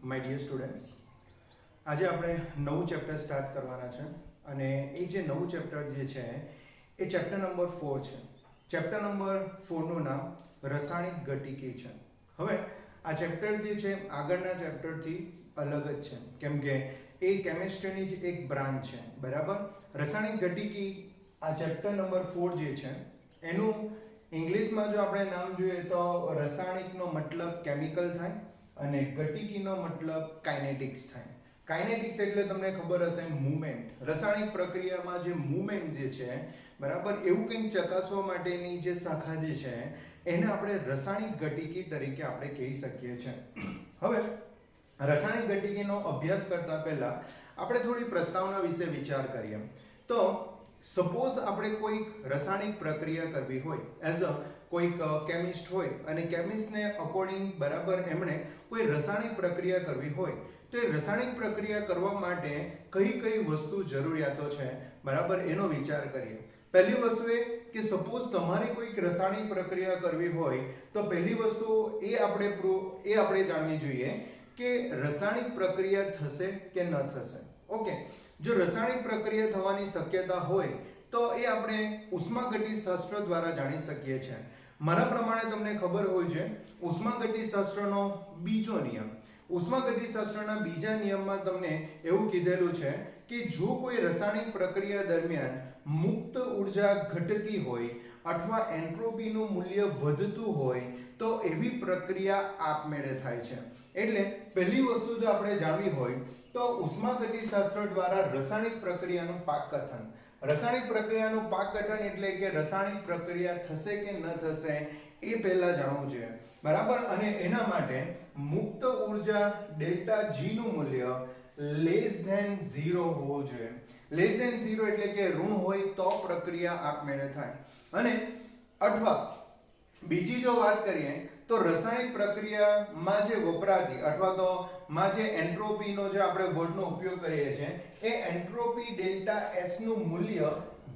My dear students, આજે આપણે નવું ચેપ્ટર સ્ટાર્ટ કરવાના છે અને એ જે નવું ચેપ્ટર જે છે એ ચેપ્ટર નંબર 4 છે. ચેપ્ટર નંબર 4 નું નામ રાસાયણિક ગતિકી છે. હવે આ ચેપ્ટર જે છે આગળના ચેપ્ટરથી અલગ જ છે, કેમ કે એ કેમિસ્ટ્રીની જ એક બ્રાન્ચ છે. બરાબર, રાસાયણિક ગતિકી આ ચેપ્ટર નંબર 4 જે છે એનું ઇંગ્લિશમાં જો આપણે નામ જોઈએ તો રાસાયણિકનો મતલબ કેમિકલ થાય અને ગતિકીનો મતલબ કાઇનેટિક્સ થાય. કાઇનેટિક્સ એટલે તમને ખબર હશે મૂવમેન્ટ. રાસાયણિક પ્રક્રિયામાં જે મૂવમેન્ટ જે છે, બરાબર, એવું કંઈક ચકાસવા માટેની જે શાખા જે છે એને આપણે રાસાયણિક ગતિકી તરીકે આપણે કહી શકીએ છીએ. હવે રાસાયણિક ગતિકીનો અભ્યાસ કરતા પહેલા આપણે થોડી પ્રસ્તાવના વિશે વિચાર કરીએ. તો સપોઝ આપણે કોઈક રાસાયણિક પ્રક્રિયા કરવી હોય, એઝ અ કોઈક કેમિસ્ટ હોય અને કેમિસ્ટને અકોર્ડિંગ, બરાબર, એમણે કોઈ રાસાયણિક પ્રક્રિયા કરવી હોય તો એ રાસાયણિક પ્રક્રિયા કરવા માટે કઈ કઈ વસ્તુ જરૂરિયાતો છે, બરાબર, એનો વિચાર કરીએ. પહેલી વસ્તુ એ કે સપોઝ તમારે કોઈક રાસાયણિક પ્રક્રિયા કરવી હોય તો પહેલી વસ્તુ એ આપણે જાણવી જોઈએ કે રાસાયણિક પ્રક્રિયા થશે કે ન થશે. ઓકે, જો રાસાયણિક પ્રક્રિયા થવાની શક્યતા હોય તો એ આપણે ઉષ્માગતિશાસ્ત્ર દ્વારા જાણી શકીએ છીએ. મારા પ્રમાણે તમને ખબર હોય છે ઉષ્માગતિશાસ્ત્રનો બીજો નિયમ. ઉષ્માગતિશાસ્ત્રના બીજા નિયમમાં તમને એવું કીધેલું છે કે જો કોઈ રાસાયણિક પ્રક્રિયા દરમિયાન મુક્ત ઉર્જા ઘટતી હોય અથવા એન્ટ્રોપીનું મૂલ્ય વધતું હોય તો એવી પ્રક્રિયા આપમેળે થાય છે. એટલે પહેલી વસ્તુ જો આપણે જાણવી હોય તો ઉષ્માગતિશાસ્ત્ર દ્વારા રાસાયણિક પ્રક્રિયાનું પાકકથન. રાસાયણિક પ્રક્રિયાનું પાકકથન એટલે કે રાસાયણિક પ્રક્રિયા થશે કે ન થશે એ પહેલા જાણવું જોઈએ, બરાબર. અને એના માટે મુક્ત ઉર્જા ડેલ્ટા G નું મૂલ્ય <0 હોવું જોઈએ. <0 એટલે કે ઋણ હોય તો પ્રક્રિયા આપમેળે થાય. અને અથવા બીજી જો વાત કરીએ તો રાસાયણિક પ્રક્રિયામાં જે વપરાતી અથવા તો માં જે એન્ટ્રોપીનો જે આપણે વર્ડનો ઉપયોગ કરીએ છીએ એ એન્ટ્રોપી ડેલ્ટા S નું મૂલ્ય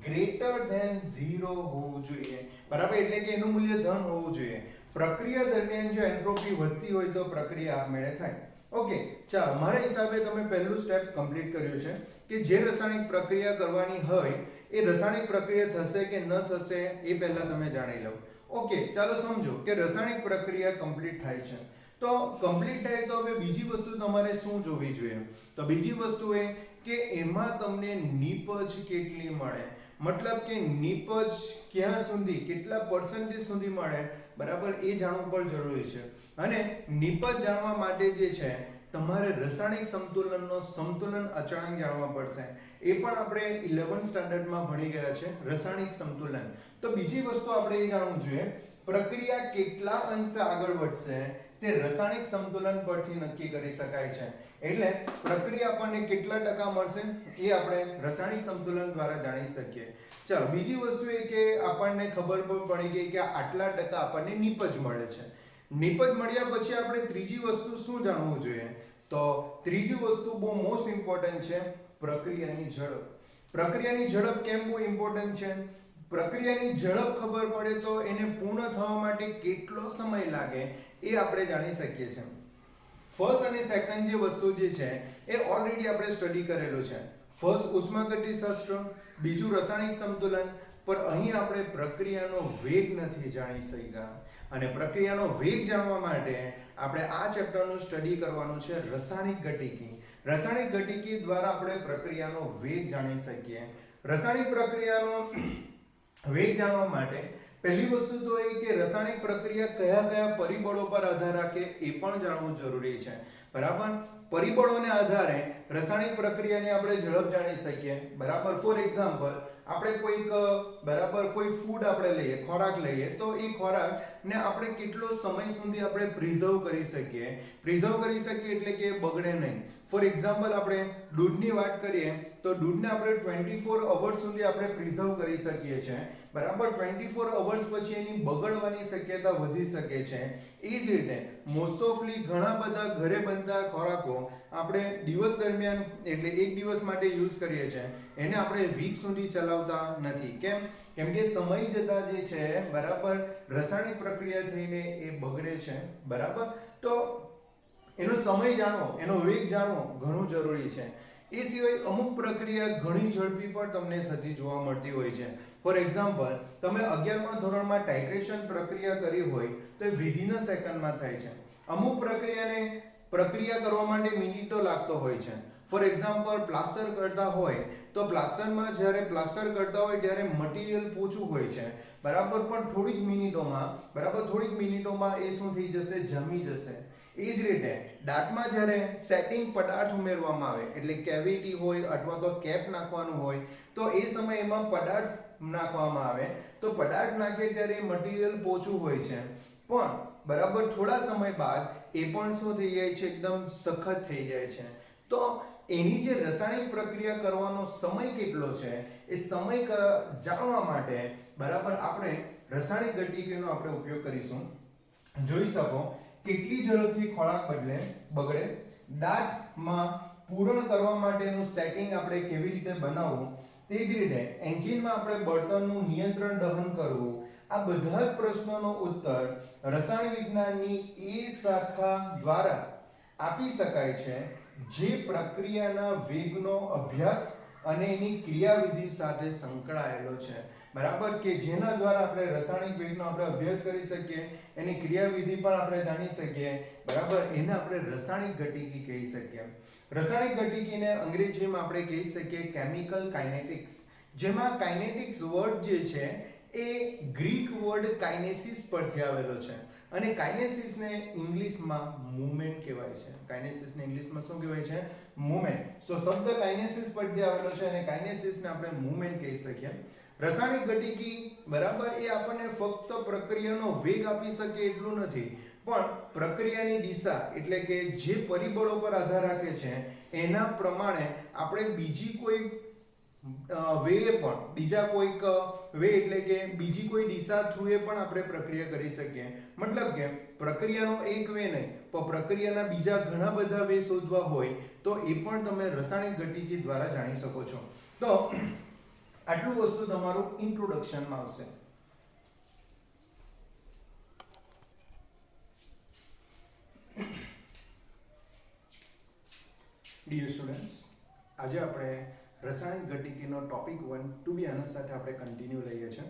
<0 હોવું જોઈએ, બરાબર. એટલે કે એનું મૂલ્ય ધન હોવું જોઈએ. પ્રક્રિયા દરમિયાન જો એન્ટ્રોપી વધતી હોય તો પ્રક્રિયા આપમેળે થાય. ઓકે, ચાલો, મારા હિસાબે તમે પહેલું સ્ટેપ કમ્પ્લીટ કર્યું છે કે જે રાસાયણિક પ્રક્રિયા કરવાની હોય એ રાસાયણિક પ્રક્રિયા થશે કે ન થશે એ પહેલા તમે જાણી લો. ઓકે, ચાલો સમજો કે રાસાયણિક પ્રક્રિયા કમ્પ્લીટ થાય છે. તો કમ્પ્લીટ થાય તો હવે બીજી વસ્તુ તમારે શું જોવી જોઈએ? તો બીજી વસ્તુ એ કે એમાં તમને નીપજ કેટલી મળે, મતલબ કે નીપજ ક્યાં સુધી, કેટલા પર્સન્ટેજ સુધી મળે, બરાબર, એ જાણવું પણ જરૂરી છે. અને નીપજ જાણવા માટે જે છે તમારે રાસાયણિક સંતુલનનો સંતુલન અચળાંક જાણવા પડશે. એ પણ આપણે 11th સ્ટાન્ડર્ડમાં ભણી ગયા છે, રાસાયણિક સંતુલન. તો બીજી વસ્તુ આપણે એ જાણવું જોઈએ પ્રક્રિયા કેટલા અંશે આગળ વધશે તે રાસાયણિક સંતુલન પરથી નક્કી કરી શકાય છે. એટલે પ્રક્રિયા આપણને કેટલા ટકા મળશે એ આપણે રાસાયણિક સંતુલન દ્વારા જાણી શકીએ. ચાલો, બીજી વસ્તુ એ કે આપણને ખબર પણ પડી ગઈ કે આટલા ટકા આપણને નીપજ મળે છે. નીપજ મળ્યા પછી આપણે ત્રીજી વસ્તુ શું જાણવું જોઈએ? તો ત્રીજી વસ્તુ બહુ મોસ્ટ ઇમ્પોર્ટન્ટ છે, પ્રક્રિયાની ઝડપ. પ્રક્રિયાની ઝડપ કેમ બહુ ઇમ્પોર્ટન્ટ છે? પ્રક્રિયાની ઝડપ ખબર પડે તો એને પૂર્ણ થવા માટે કેટલો સમય લાગે એ આપણે જાણી શકીએ છીએ. ફર્સ્ટ અને સેકન્ડ જે વસ્તુ જે છે એ ઓલરેડી આપણે સ્ટડી કરેલું છે. ફર્સ્ટ ઉષ્માગતિશાસ્ત્ર, બીજું રાસાયણિક સંતુલન. પર અહીં આપણે પ્રક્રિયાનો વેગ નથી જાણી શક્યા અને પ્રક્રિયાનો વેગ જાણવા માટે આપણે આ ચેપ્ટરનું સ્ટડી કરવાનું છે રાસાયણિક ગતિકી. રાસાયણિક ગતિકી દ્વારા આપણે પ્રક્રિયાનો વેગ જાણી શકીએ. રાસાયણિક પ્રક્રિયાનો વેગ જાણવા માટે પહેલી વસ્તુ તો એ કે રાસાયણિક પ્રક્રિયા કયા કયા પરિબળો પર આધાર રાખે એ પણ જાણવું જરૂરી છે, બરાબર. પરિબળોને આધારે રાસાયણિક પ્રક્રિયાની આપણે ઝડપ જાણી શકીએ, બરાબર. ફોર એક્ઝામ્પલ, આપણે કોઈક, બરાબર, કોઈ ફૂડ આપણે લઈએ, ખોરાક લઈએ, તો એ ખોરાકને આપણે કેટલો સમય સુધી આપણે પ્રિઝર્વ કરી શકીએ. પ્રિઝર્વ કરી શકીએ એટલે કે બગડે નહીં. ફોર એક્ઝામ્પલ, આપણે દૂધની વાત કરીએ તો દૂધને આપણે 24 અવર્સ સુધી આપણે પ્રિઝર્વ કરી શકીએ છીએ, બરાબર. 24 અવર્સ પછી એની બગડવાની શક્યતા વધી શકે છે. એ જ રીતે મોસ્ટ ઓફલી ઘણા બધા ઘરે બનતા ખોરાકો આપણે દિવસ દરમિયાન એટલે એક દિવસ માટે યુઝ કરીએ છીએ, એને આપણે વીક સુધી ચલાવતા નથી. કેમ કે સમય જતા જે છે, બરાબર, રાસાયણિક પ્રક્રિયા થઈને એ બગડે છે, બરાબર. તો એનો સમય જાણવો, એનો વેગ જાણવો ઘણું જરૂરી છે. એ સિવાય અમુક પ્રક્રિયા ઘણી ઝડપી પણ તમને થતી જોવા મળતી હોય છે. ફોર એક્ઝામ્પલ, તમે 11મા ધોરણમાં ટાઇટ્રેશન પ્રક્રિયા કરી હોય તો એ વિધિન સેકન્ડમાં થાય છે. અમુક પ્રક્રિયા કરવા માટે મિનિટો લાગતો હોય છે. ફોર એક્ઝામ્પલ, પ્લાસ્ટર કરતા હોય તો પ્લાસ્ટરમાં જ્યારે પ્લાસ્ટર કરતા હોય ત્યારે મટીરિયલ પોચું હોય છે, બરાબર, પણ થોડીક મિનિટોમાં એ શું થઈ જશે, જમી જશે. એ જ રીતે દાંતમાં જ્યારે સેટિંગ પદાર્થ ઉમેરવામાં આવે, એટલે કેવિટી હોય અથવા તો કેપ નાખવાનું હોય, તો એ સમયે એમાં પદાર્થ નાખવામાં આવે તો પદાર્થ નાખે ત્યારે મટીરિયલ પોચું હોય છે, પણ બરાબર થોડા સમય બાદ એ પણ શું થઈ જાય છે, એકદમ સખત થઈ જાય છે. તો એની જે રાસાયણિક પ્રક્રિયા કરવાનો સમય કેટલો છે, એ સમય જાણવા માટે બરાબર આપણે રાસાયણિક ગતિકીનો આપણે ઉપયોગ કરીશું. જોઈ શકો કેટલી ઝડપથી ખોરાક બગડે. દાંતમાં પૂરણ કરવા માટેનું સેટિંગ આપણે કેવી રીતે બનાવવું, તે જ રીતે એન્જિનમાં આપણે બળતણનું નિયંત્રણ દહન કરવું, આ બધા જ પ્રશ્નોનો ઉત્તર રસાયણ વિજ્ઞાનની એ શાખા દ્વારા આપી શકાય છે જે પ્રક્રિયાના વેગનો અભ્યાસ અને એની ક્રિયાવિધિ સાથે સંકળાયેલો છે, બરાબર, કે જેના દ્વારા આપણે રાસાયણિક વેગનો આપણે અભ્યાસ કરી શકીએ, એની ક્રિયાવિધિ પણ આપણે જાણી શકીએ, બરાબર. એને આપણે રાસાયણિક ગતિકી કહી શકીએ. રાસાયણિક ગતિકીને અંગ્રેજીમાં આપણે કહી શકીએ કેમિકલ કાઇનેટિક્સ, જેમાં કાઇનેટિક્સ વર્ડ જે છે એ ગ્રીક વર્ડ કાઇનેસિસ પરથી આવેલો છે, અને કાઇનેસિસને ઇંગ્લિશમાં મૂવમેન્ટ કહેવાય છે. કાઇનેસિસને ઇંગ્લિશમાં શું કહેવાય છે, મૂવમેન્ટ. સો શબ્દ કાઇનેસિસ પરથી આવેલો છે અને કાઇનેસિસને આપણે મૂવમેન્ટ કહી શકીએ. રાસાયણિક ગતિકી, બરાબર, એ આપણને ફક્ત પ્રક્રિયાનો વેગ આપી શકે એટલું નથી, પણ પ્રક્રિયાની દિશા, એટલે કે જે પરિબળો પર આધાર રાખે છે એના પ્રમાણે આપણે બીજી કોઈ એટલે કે બીજી કોઈ દિશા થ્રુ એ પણ આપણે પ્રક્રિયા કરી શકીએ. મતલબ કે પ્રક્રિયાનો એક વે નહીં, પણ પ્રક્રિયાના બીજા ઘણા બધા વે શોધવા હોય તો એ પણ તમે રાસાયણિક ગતિકી દ્વારા જાણી શકો છો. તો આટલું વસ્તુ તમારું ઇન્ટ્રોડક્શનમાં આવશે. ડિયર સ્ટુડન્ટ્સ, આજે આપણે રાસાયણિક ગતિકીનો ટોપિક 1 ટુ બી આના સાથે આપણે કન્ટિન્યુ લઈએ છીએ.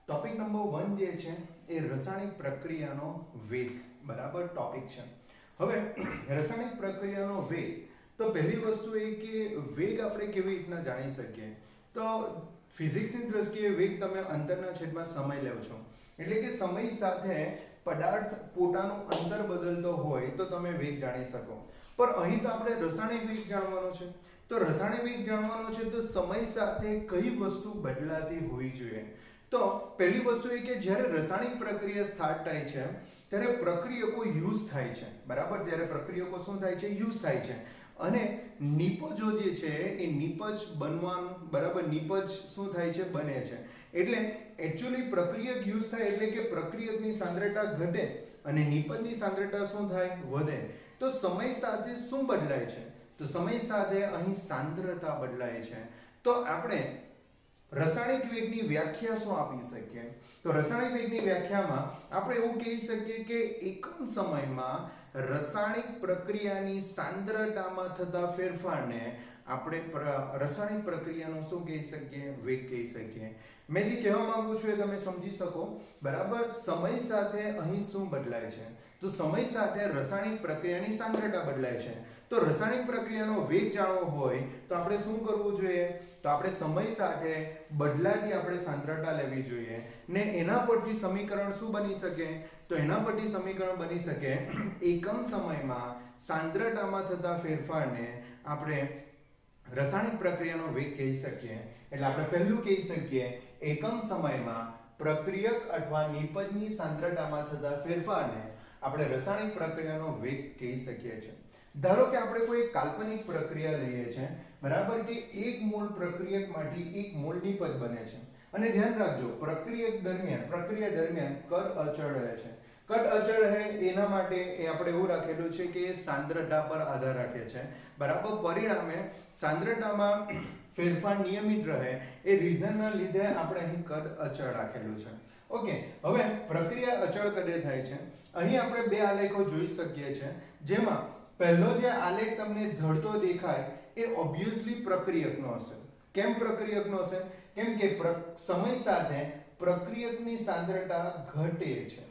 ટોપિક નંબર 1 જે છે એ રાસાયણિક પ્રક્રિયાનો વેગ, બરાબર, ટોપિક છે. હવે રાસાયણિક પ્રક્રિયાનો વેગ, તો પહેલી વસ્તુ એ કે વેગ આપણે કેવી રીતના જાણી શકીએ. તો ફિઝિક્સની દ્રષ્ટિએ વેગ તમે અંતરના છેદમાં સમય લેવ છો, એટલે કે સમય સાથે પદાર્થ પોતાનું અંતર બદલતો હોય તો તમે વેગ જાણી શકો. પણ અહીં તો આપણે રાસાયણિક વેગ જાણવાનો છે. તો રાસાયણિક વેગ જાણવાનો છે તો સમય સાથે કઈ વસ્તુ બદલાતી હોવી જોઈએ. તો પહેલી વસ્તુ એ કે જ્યારે રાસાયણિક પ્રક્રિયા સ્ટાર્ટ થાય છે ત્યારે પ્રક્રિયકો યુઝ થાય છે, બરાબર, ત્યારે પ્રક્રિયકો શું થાય છે, યુઝ થાય છે, અને નિપજો જે છે એ નિપજ બનવાનું, બરાબર, નિપજ શું થાય છે, બને છે. એટલે એકચ્યુઅલી પ્રક્રિયક યુઝ થાય એટલે કે પ્રક્રિયકની સાંદ્રતા ઘટે અને નિપજની સાંદ્રતા શું થાય, વધે. તો સમય સાથે શું બદલાય છે, તો સમય સાથે અહીં સાંદ્રતા બદલાય છે. તો આપણે રાસાયણિક વેગની વ્યાખ્યા શું આપી શકીએ, તો રાસાયણિક વેગની વ્યાખ્યામાં આપણે એવું કહી શકીએ કે એકમ સમયમાં રાસાયણિક પ્રક્રિયાની સાંદ્રતામાં થતા ફેરફારને આપણે રાસાયણિક પ્રક્રિયાનો શું કહી શકીએ, વેગ કહી શકીએ. મેં જે કહેવા માંગુ છું એ તમે સમજી શકો, બરાબર. સમય સાથે અહીં શું બદલાય છે, તો સમય સાથે રાસાયણિક પ્રક્રિયાની સાંદ્રતા બદલાય છે. તો રાસાયણિક પ્રક્રિયાનો વેગ જાણવો હોય તો આપણે શું કરવું જોઈએ, તો આપણે સમય સાથે બદલાતી આપણે સાંદ્રતા લેવી જોઈએ, ને એના પરથી સમીકરણ શું બની શકે, તો એના પરથી સમીકરણ બની શકે એકમ સમયમાં સાંદ્રતામાં થતા ફેરફારને આપણે રાસાયણિક પ્રક્રિયાનો વેગ કહી શકીએ. એટલે આપણે પહેલું કહી શકીએ એકમ સમયમાં પ્રક્રિયક અથવા નિપજની સાંદ્રતામાં થતા ફેરફારને આપણે રાસાયણિક પ્રક્રિયાનો વેગ કહી શકીએ છીએ. ધારો કે આપણે કોઈ કાલ્પનિક પ્રક્રિયા લઈએ છીએ, બરાબર, કે એક મોલ પ્રક્રિયકમાંથી એક મોલ નિપજ બને છે, અને ધ્યાન રાખજો પ્રક્રિયા દરમિયાન કદ અચળ રહે છે. કદ અચળ રહે એના માટે એ આપણે એવું રાખેલું છે કે સાંદ્રતા પર આધાર રાખે છે, બરાબર. પરિણામે સાંદ્રતામાં ફેરફાર નિયમિત રહે એ રીઝનના લીધે આપણે અહીં કદ અચળ રાખેલું છે. ઓકે, હવે પ્રક્રિયા અચળ કદે થાય છે. અહીં આપણે બે આલેખો જોઈ શકીએ છીએ, જેમાં પહેલો જે આલેખ તમને ઢળતો દેખાય એ ઓબ્વિયસલી પ્રક્રિયકનો હશે. કેમ પ્રક્રિયકનો હશે? કેમ કે સમય સાથે પ્રક્રિયકની સાંદ્રતા ઘટે છે.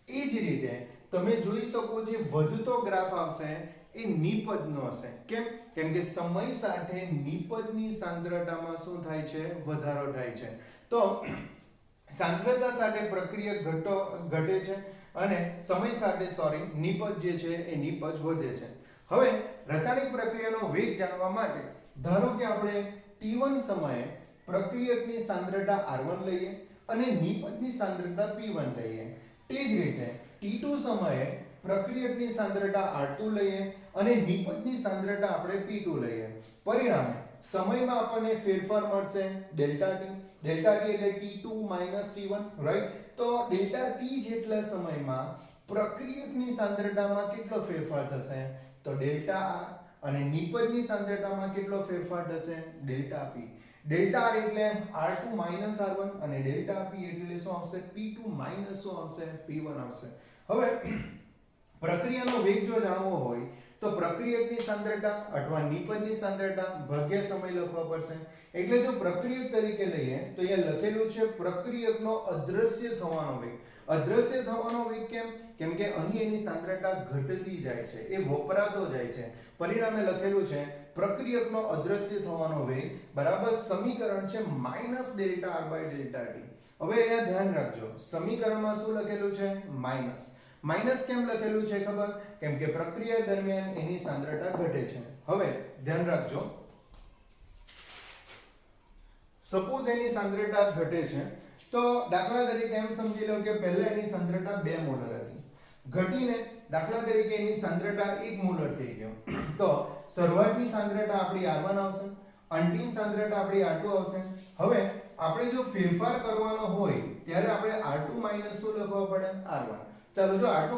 એ જ રીતે તમે જોઈ શકો જે વધતો ગ્રાફ આવશે એ નિપજનો હશે. કેમ? કેમ કે સમય સાથે નિપજની સાંદ્રતામાં શું થાય છે? વધારો થાય છે. તો સાંદ્રતા સાથે પ્રક્રિયક ઘટે છે અને સમય સાથે નિપજ જે છે એ નિપજ વધે છે. હવે રાસાયણિક પ્રક્રિયાનો વેગ જાણવા માટે ધારો કે આપણે T1 સમયે પ્રક્રિયકની સાંદ્રતા R1 લઈએ અને નિપજની સાંદ્રતા P1 લઈએ. તે જ રીતે T2 સમયે પ્રક્રિયકની સાંદ્રતા R2 લઈએ અને નિપજની સાંદ્રતા આપણે P2 લઈએ. પરિણામે સમયમાં આપણને ફેરફાર મળશે ડેલ્ટા T. ડેલ્ટા T એટલે T2 T1, રાઈટ? તો ડેલ્ટા T જેટલા સમયમાં પ્રક્રિયકની સાંદ્રતામાં કેટલો ફેરફાર થશે? તો ડેલ્ટા R. અને નિપજની સાંદ્રતામાં કેટલો ફેરફાર થશે? Delta P. ડેલ્ટા R એટલે R2 R1 અને ડેલ્ટા P એટલે શું આવશે? P2 શું આવશે? P1 આવશે. હવે પ્રક્રિયાનો વેગ જો જાણવો હોય તો પ્રક્રિયકની સાંદ્રતા અથવા નિપજની સાંદ્રતા ભાગ્યા સમય લખવા પડશે. એટલે જો પ્રક્રિયક તરીકે લઈએ તો અહીંયા લખેલું છે પ્રક્રિયકનો અદ્રશ્ય થવાનો વેગ. અદ્રશ્ય થવાનો વેગ કેમ? કેમ કે અહીં એની સાંદ્રતા ઘટતી જાય છે, એ વપરાતો જાય છે. પરિણામે લખેલું છે પ્રક્રિયકનો અદ્રશ્ય થવાનો વેગ બરાબર સમીકરણ છે -delta R by delta T. હવે અહીંયા ધ્યાન રાખજો, સમીકરણમાં શું લખેલું છે? માઇનસ. માઇનસ કેમ લખેલું છે ખબર? કેમ કે પ્રક્રિયા દરમિયાન એની સાંદ્રતા ઘટે છે. હવે ધ્યાન રાખજો, સપોઝ એની સાંદ્રતા ઘટે છે તો દાખલા તરીકે એમ સમજી લો કે પહેલા એની સાંદ્રતા 2 મોલર હતી, ઘટીને દાખલા તરીકે એની સાંદ્રતા 1 મોલર થઈ ગયો. તો શરૂઆતની સાંદ્રતા આપણી R1 આવશે, અંતિમ સાંદ્રતા આપણી R2 આવશે. હવે આપણે જો ફેરફાર કરવાનો હોય ત્યારે આપણે R2 શું લખવા પડે? R1. ચાલો જો R2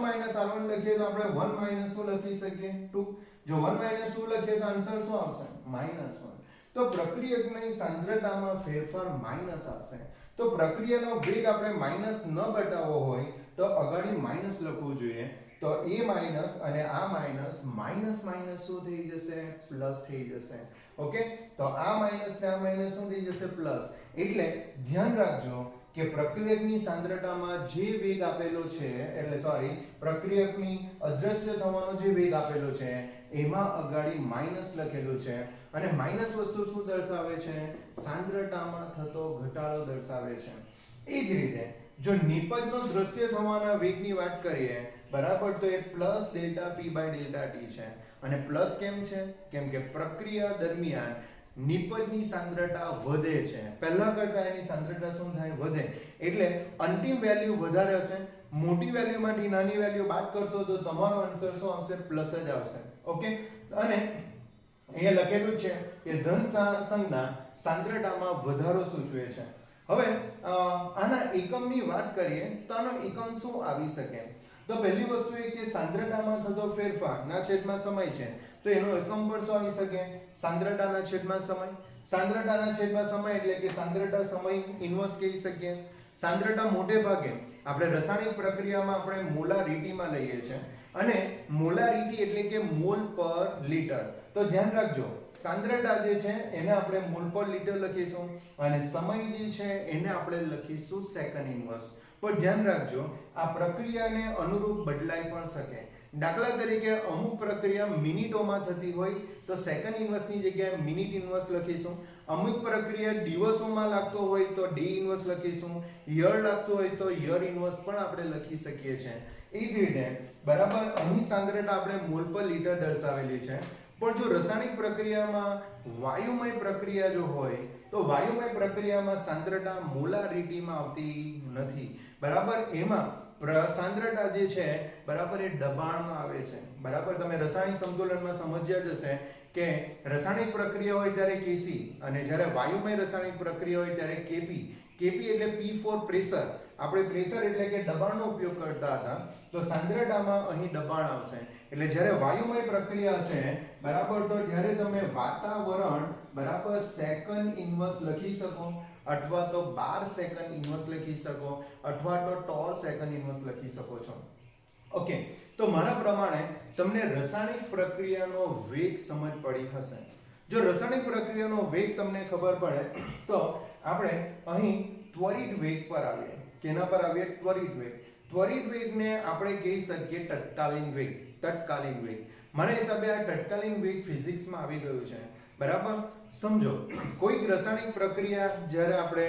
R1 લખીએ તો આપણે 1 શું લખી શકીએ? 2. જો 1 2 લખીએ તો આન્સર શું આવશે? -1. તો પ્રક્રિયકની સાંદ્રતામાં ફેરફાર માઈનસ આવશે. તો પ્રક્રિયાનો વેગ આપણે માઈનસ ન બતાવવો હોય તો અગાડી માઈનસ લખવું જોઈએ. તો એ માઈનસ અને આ માઈનસ માઈનસ માઈનસ શું થઈ જશે? પ્લસ થઈ જશે. ઓકે, તો આ માઈનસ ને આ માઈનસ શું થઈ જશે? પ્લસ. એટલે ધ્યાન રાખજો કે પ્રક્રિયકની સાંદ્રતામાં જે વેગ આપેલો છે એટલે પ્રક્રિયકની અદ્રશ્ય થવાનો જે વેગ આપેલો છે એમાં અગાડી માઈનસ લખેલું છે અને માઈનસ વસ્તુ શું દર્શાવે છે? સાંદ્રતામાં થતો ઘટાડો દર્શાવે છે. એ જ રીતે જો નિપજનો દ્રશ્ય થવાના વેગની વાત કરીએ બરાબર તો એ plus delta P by delta T છે. અને પ્લસ કેમ છે? કેમ કે પ્રક્રિયા દરમિયાન નિપજની સાંદ્રતા વધે છે, પહેલા કરતા એની સાંદ્રતા શું થાય? વધે. એટલે અંતિમ વેલ્યુ વધારે હશે. મોટી વેલ્યુમાંથી નાની વેલ્યુ બાદ કરશો તો તમારો આન્સર શું આવશે? પ્લસ જ આવશે. ઓકે, અને અહીંયા લખેલું છે કે ધન સંજ્ઞા સાંદ્રતામાં વધારો સૂચવે છે. હવે આના એકમની વાત કરીએ તો આનો એકમ શું આવી શકે? તો પહેલી વસ્તુ એ કે સાંદ્રતામાં થતો ફેરફાર ના છેદમાં સમય છે, તો એનો એકમ પણ શું આવી શકે? સાંદ્રતાના છેદમાં સમય. સાંદ્રતાના છેદમાં સમય એટલે કે સાંદ્રતા સમય ઇન્વર્સ કહી શકીએ. સાંદ્રતા મોટે ભાગે આપણે રાસાયણિક પ્રક્રિયામાં આપણે મોલારિટીમાં લઈએ છીએ અને મોલારિટી એટલે કે મોલ પર લિટર. તો ધ્યાન રાખજો, સાંદ્રતા જે છે એને આપણે મોલ પર લિટર લખીશું અને સમય જે છે એને આપણે લખીશું સેકન્ડ ઇન્વર્સ. પણ ધ્યાન રાખજો આ પ્રક્રિયાને અનુરૂપ બદલાઈ પણ શકે. દાખલા તરીકે અમુક પ્રક્રિયા મિનિટોમાં થતી હોય તો સેકન્ડ ઇન્વર્સની જગ્યાએ મિનિટ ઇન્વર્સ લખીશું. અમુક પ્રક્રિયા દિવસોમાં લાગતો હોય તો ડે ઇન્વર્સ લખીશું. યર લાગતો હોય તો યર ઇન્વર્સ પણ આપણે લખી શકીએ છીએ. એ જ રીતે બરાબર અહીં સાંદ્રતા આપણે મોલ પર લિટર દર્શાવેલી છે. પણ જો રાસાયણિક પ્રક્રિયામાં વાયુમય પ્રક્રિયા જો હોય તો વાયુમય પ્રક્રિયામાં સાંદ્રતા મોલારિટીમાં આવતી નથી. બરાબર એમાં સાંદ્રતા જે છે બરાબર એ દબાણમાં આવે છે. બરાબર તમે રાસાયણિક સંતુલનમાં સમજ્યા જ હશે કે રાસાયણિક પ્રક્રિયા હોય ત્યારે Kc અને જ્યારે વાયુમય રાસાયણિક પ્રક્રિયા હોય ત્યારે Kp. Kp એટલે P for પ્રેશર. આપણે પ્રેશર એટલે કે દબાણનો ઉપયોગ કરતા હતા તો સાંદ્રતામાં અહીં દબાણ આવશે. એટલે જ્યારે વાયુમય પ્રક્રિયા હશે બરાબર તો ત્યારે તમે વાતાવરણ બરાબર સેકન્ડ ઇન્વર્સ લખી શકો અથવા તો 12 સેકન્ડ ઇન્વર્સ લખી શકો અથવા તો ટોર સેકન્ડ ઇન્વર્સ લખી શકો છો. ઓકે, તો મારા પ્રમાણે તમને રાસાયણિક પ્રક્રિયાનો વેગ સમજ પડી હશે. જો રાસાયણિક પ્રક્રિયાનો વેગ તમને ખબર પડે તો આપણે અહીં ત્વરિત વેગ પર આવીએ. કેના પર આવીએ? ત્વરિત વેગ. ત્વરિત વેગને આપણે કહી શકીએ તત્કાલીન વેગ. તત્કાલીન વેગ મારા હિસાબે આ તત્કાલીન વેગ ફિઝિક્સમાં આવી ગયું છે. બરાબર? સમજો, કોઈક રાસાયણિક પ્રક્રિયા જ્યારે આપણે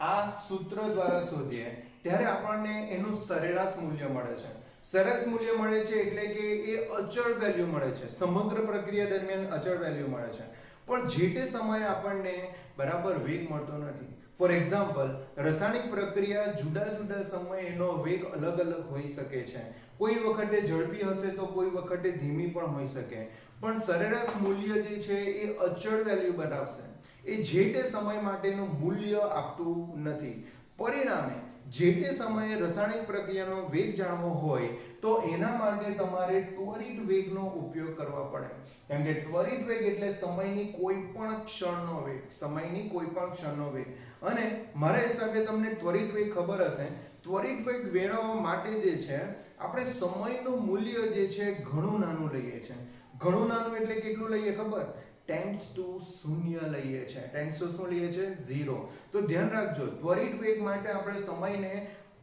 આ સૂત્ર દ્વારા શોધીએ ત્યારે આપણને એનું સરેરાશ મૂલ્ય મળે છે. સરેરાશ મૂલ્ય મળે છે એટલે કે એ અચળ વેલ્યુ મળે છે. સમગ્ર પ્રક્રિયા દરમિયાન અચળ વેલ્યુ મળે છે. પણ જે તે સમયે આપણને બરાબર વેગ મળતો નથી. ફોર એક્ઝામ્પલ, રાસાયણિક પ્રક્રિયા જુદા જુદા સમયે એનો વેગ અલગ અલગ હોઈ શકે છે. કોઈ વખતે ઝડપી હશે તો કોઈ વખતે ધીમી પણ હોઈ શકે. પણ સરેરાશ મૂલ્ય જે છે એ અચળ વેલ્યુ બનાવશે. એ જે તે સમય માટેનું મૂલ્ય આપતું નથી. પરિણામે જે તે સમયે રાસાયણિક પ્રક્રિયાનો વેગ જાણવો હોય તો એના માટે તમારે ત્વરિત વેગનો ઉપયોગ કરવા પડે. કેમ કે ત્વરિત વેગ એટલે સમયની કોઈ પણ ક્ષણનો વેગ. સમયની કોઈ પણ ક્ષણનો વેગ. અને મારા હિસાબે તમને ત્વરિત વેગ ખબર હશે. ત્વરિત વેગ મેળવવા માટે જે છે આપણે સમયનું મૂલ્ય જે છે ઘણું નાનું લઈએ છીએ. ઘણું નાનું એટલે કેટલું લઈએ ખબર? ટેન્ડ્સ ટુ 0 લઈએ છે. ટેન્ડ્સ ટુ શું લઈએ છે? 0. તો ધ્યાન રાખજો, ત્વરિત વેગ માટે આપણે સમયને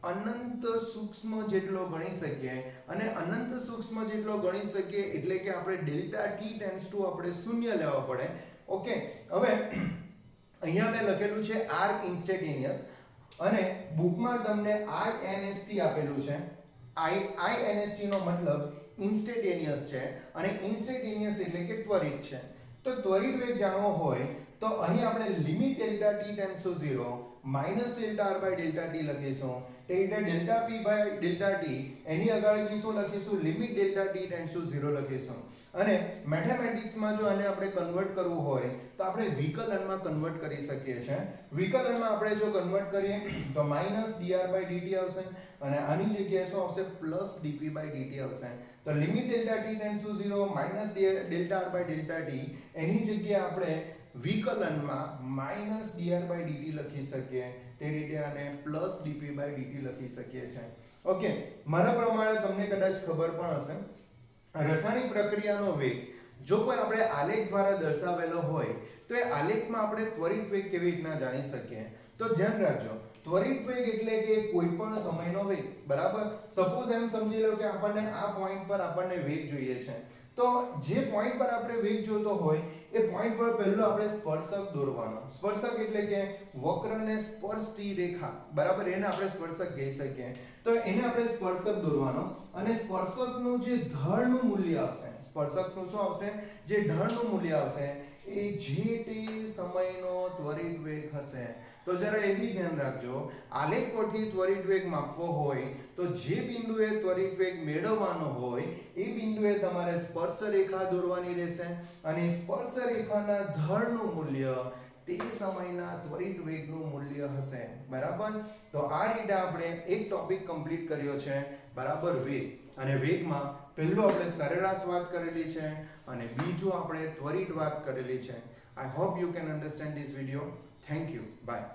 અનંત સૂક્ષ્મ જેટલો ગણી શકીએ અને અનંત સૂક્ષ્મ જેટલો ગણી શકીએ એટલે કે આપણે ડેલ્ટા ટી ટેન્ડ્સ ટુ આપણે 0 લેવા પડે. ઓકે, હવે અહીંયા મેં લખેલું છે આર ઇન્સ્ટેન્ટેનિયસ અને બુકમાં તમને INST આપેલું છે. INST નો મતલબ ઇન્સ્ટેન્ટેનિયસ છે અને ઇન્સ્ટેન્ટેનિયસ એટલે કે ત્વરિત છે. તો ત્વરિત વેગ જાણવો હોય તો અહીં આપણે limit delta T tends to 0 minus delta R by delta T લખીશું. એટલે delta P by delta T એની આગળ શું લખીશું? Limit delta T tends to 0 લખીશું. અને મેથેમેટિક્સમાં જો આને આપણે કન્વર્ટ કરવું હોય તો આપણે વિકલનમાં કન્વર્ટ કરી શકીએ છીએ. વિકલનમાં આપણે જો કન્વર્ટ કરીએ તો માઇનસ dr બાય dt આવશે અને આની જગ્યાએ શું આવશે? પ્લસ dp બાય dt આવશે. તો limit delta T tends to 0 minus delta R by delta T એની જગ્યાએ આપણે વિકલનમાં માઇનસ dr બાય dt લખી શકીએ. તે રીતે આને પ્લસ dp બાય dt લખી શકીએ છીએ. ઓકે, મારા પ્રમાણે તમને કદાચ ખબર પણ હશે રાસાયણિક પ્રક્રિયાનો વેગ જો કોઈ આપણે આલેખ દ્વારા દર્શાવેલો હોય તો એ આલેખમાં આપણે ત્વરિત વેગ કેવી રીતના જાણી શકીએ? તો ધ્યાન રાખજો, ત્વરિત વેગ એટલે કે કોઈ પણ સમયનો વેગ. બરાબર? સપોઝ એમ સમજી લો કે આપણને આ પોઈન્ટ પર આપણને વેગ જોઈએ છે. તો જે પોઈન્ટ પર આપણે વેગ જોતો હોય એ પોઈન્ટ પર પહેલો આપણે સ્પર્શક દોરવાનો. સ્પર્શક એટલે કે વક્રને સ્પર્શતી રેખા. બરાબર? એને આપણે સ્પર્શક કહી શકીએ. તો એને આપણે સ્પર્શક દોરવાનો અને સ્પર્શકનું જે ઢળનું મૂલ્ય આવશે, સ્પર્શકનું શું આવશે? જે ઢળનું મૂલ્ય આવશે એ જે તે સમયનો ત્વરિત વેગ હશે. તો જરા એ બી ધ્યાન રાખજો, આલેખ પરથી ત્વરિત વેગ માપવો હોય તો જે બિંદુએ ત્વરિત વેગ મેળવવાનો હોય એ બિંદુએ તમારે સ્પર્શ રેખા દોરવાની રહેશે અને સ્પર્શ રેખાના ઢળનું મૂલ્ય તે સમયના ત્વરિત વેગનું મૂલ્ય હશે. બરાબર? તો આ રીતે આપણે એક ટોપિક કમ્પ્લીટ કર્યો છે. બરાબર? વેગ. અને વેગમાં પહેલો આપણે સરેરાશ વાત કરેલી છે અને બીજું આપણે ત્વરિત વાત કરેલી છે. I hope you can understand this video. Thank you. Bye.